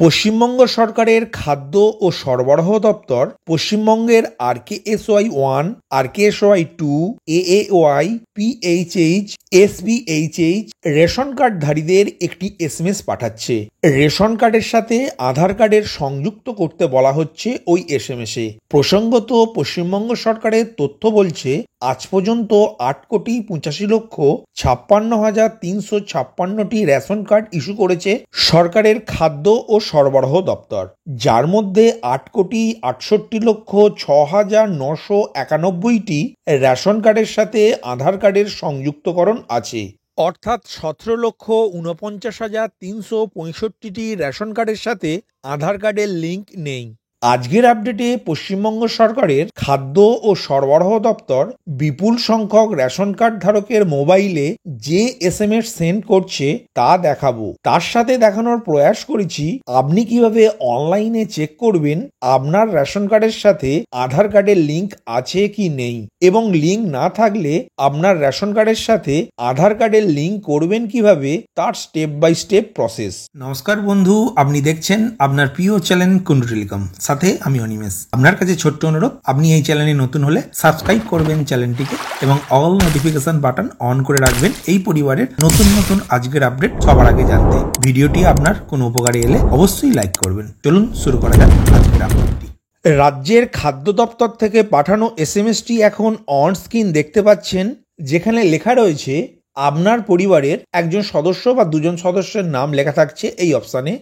পশ্চিমবঙ্গ সরকারের খাদ্য ও সরবরাহ দপ্তর পশ্চিমবঙ্গের RKSY 1, RKSY 2, AAY, PHH, SBHH ration কার্ডধারীদের একটি SMS পাঠাচ্ছে। রেশন কার্ডের সাথে আধার কার্ডের সংযুক্ত করতে বলা হচ্ছে ওই SMS-এ। প্রসঙ্গত পশ্চিমবঙ্গ সরকারের তথ্য বলছে আজ পর্যন্ত 8,85,56,356টি রেশন কার্ড ইস্যু করেছে সরকারের খাদ্য ও সরবরাহ দপ্তর, যার মধ্যে 8,68,06,991টি রেশন কার্ডের সাথে আধার কার্ডের সংযুক্তকরণ আছে। অর্থাৎ 17,49,365টি রেশন কার্ডের সাথে আধার কার্ডের লিঙ্ক নেই। আজকের আপডেটে পশ্চিমবঙ্গ সরকারের খাদ্য ও সরবরাহ দপ্তর বিপুল সংখ্যক রেশন কার্ড ধারকের মোবাইলে যে SMS সেন্ড করছে তা দেখাবো। তার সাথে দেখানোর প্রয়াস করেছি আপনি কিভাবে অনলাইনে চেক করবেন আপনার রেশন কার্ডের সাথে আধার কার্ডের লিঙ্ক আছে কি নেই, এবং লিঙ্ক না থাকলে আপনার রেশন কার্ডের সাথে আধার কার্ডের লিঙ্ক করবেন কিভাবে তার স্টেপ বাই স্টেপ প্রসেস। নমস্কার বন্ধু, আপনি দেখছেন আপনার প্রিয় চ্যানেল কুন্ডু টেলিকম, সাথে আমি অনিমেষ। আপনার কাছে ছোট্ট অনুরোধ, আপনি এই চ্যানেলে নতুন হলে সাবস্ক্রাইব করবেন চ্যানেলটিকে এবং অল নোটিফিকেশন বাটন অন করে রাখবেন এই পরিবারের নতুন নতুন আজকের আপডেট সবার আগে জানতে। ভিডিওটি আপনার কোনো উপকারে এলে অবশ্যই লাইক করবেন। চলুন শুরু করা যাক আজকের আপডেটটি। রাজ্যের খাদ্য দপ্তর থেকে পাঠানো SMS-টি এখন অন স্ক্রিন দেখতে পাচ্ছেন, যেখানে লেখা রয়েছে আপনার পরিবারের একজন সদস্য বা দুজন সদস্যের নাম লেখা থাকছে এই অপশানে,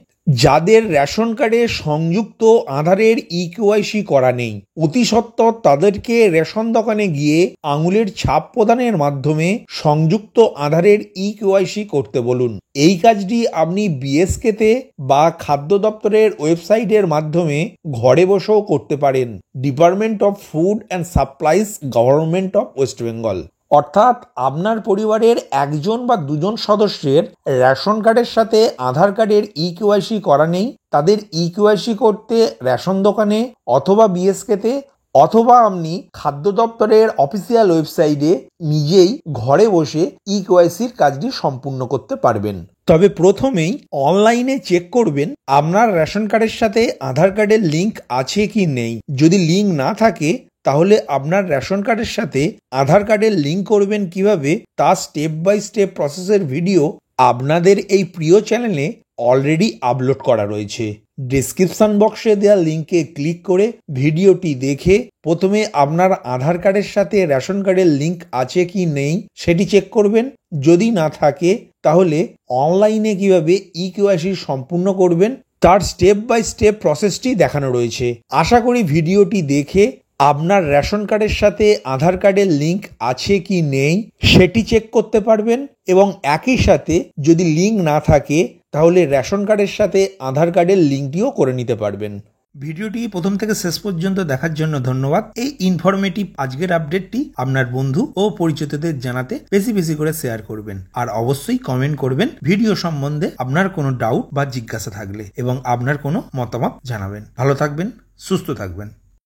যাদের রেশন কার্ডে সংযুক্ত আধারের EKYC করা নেই। অতি সত্বর তাদেরকে রেশন দোকানে গিয়ে আঙুলের ছাপ প্রদানের মাধ্যমে সংযুক্ত আধারের EKYC করতে বলুন। এই কাজটি আপনি BSK-তে বা খাদ্য দপ্তরের ওয়েবসাইটের মাধ্যমে ঘরে বসেও করতে পারেন। Department of food and supplies, government of West Bengal. অর্থাৎ আপনার পরিবারের একজন বা দুজন সদস্যের রেশন কার্ডের সাথে আধার কার্ডের EKYC করা নেই, তাদের EKYC করতে রেশন দোকানে অথবা BSK-তে অথবা আপনি খাদ্য দপ্তরের অফিসিয়াল ওয়েবসাইটে নিজেই ঘরে বসে EKYCর কাজটি সম্পূর্ণ করতে পারবেন। তবে প্রথমেই অনলাইনে চেক করবেন আপনার রেশন কার্ডের সাথে আধার কার্ডের লিঙ্ক আছে কি নেই। যদি লিঙ্ক না থাকে তাহলে আপনার রেশন কার্ডের সাথে আধার কার্ডের লিঙ্ক করবেন কিভাবে তা স্টেপ বাই স্টেপ প্রসেসের ভিডিও আপনাদের এই প্রিয় চ্যানেলে অলরেডি আপলোড করা রয়েছে। ডেসক্রিপশন বক্সে দেওয়া লিঙ্কে ক্লিক করে ভিডিওটি দেখে প্রথমে আপনার আধার কার্ডের সাথে রেশন কার্ডের লিঙ্ক আছে কি নেই সেটি চেক করবেন। যদি না থাকে তাহলে অনলাইনে কিভাবে EKYC সম্পূর্ণ করবেন তার স্টেপ বাই স্টেপ প্রসেসটি দেখানো রয়েছে। আশা করি ভিডিওটি দেখে আপনার রেশন কার্ডের সাথে আধার কার্ডের লিঙ্ক আছে কি নেই সেটি চেক করতে পারবেন, এবং একই সাথে যদি লিঙ্ক না থাকে তাহলে রেশন কার্ডের সাথে আধার কার্ডের লিঙ্কটিও করে নিতে পারবেন। ভিডিওটি প্রথম থেকে শেষ পর্যন্ত দেখার জন্য ধন্যবাদ। এই ইনফরমেটিভ আজকের আপডেটটি আপনার বন্ধু ও পরিচিতদের জানাতে বেশি বেশি করে শেয়ার করবেন, আর অবশ্যই কমেন্ট করবেন ভিডিও সম্বন্ধে আপনার কোনো ডাউট বা জিজ্ঞাসা থাকলে, এবং আপনার কোনো মতামত জানাবেন। ভালো থাকবেন, সুস্থ থাকবেন।